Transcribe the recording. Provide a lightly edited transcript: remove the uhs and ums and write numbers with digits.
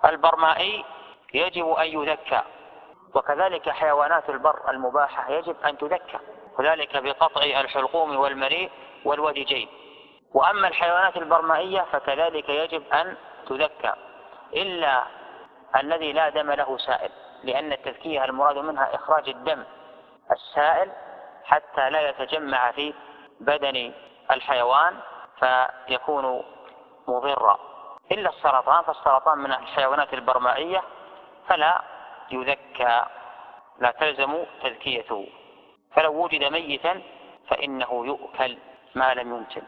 البرمائي يجب أن يذكى، وكذلك حيوانات البر المباحة يجب أن تذكى، وذلك بقطع الحلقوم والمريء والوديجين. وأما الحيوانات البرمائية فكذلك يجب أن تذكى، إلا الذي لا دم له سائل، لأن التذكية المراد منها إخراج الدم السائل حتى لا يتجمع في بدن الحيوان فيكون مضرا. إلا السرطان، فالسرطان من الحيوانات البرمائية فلا يذكى، لا تلزم تذكيته، فلو وجد ميتا فإنه يؤكل ما لم ينتن.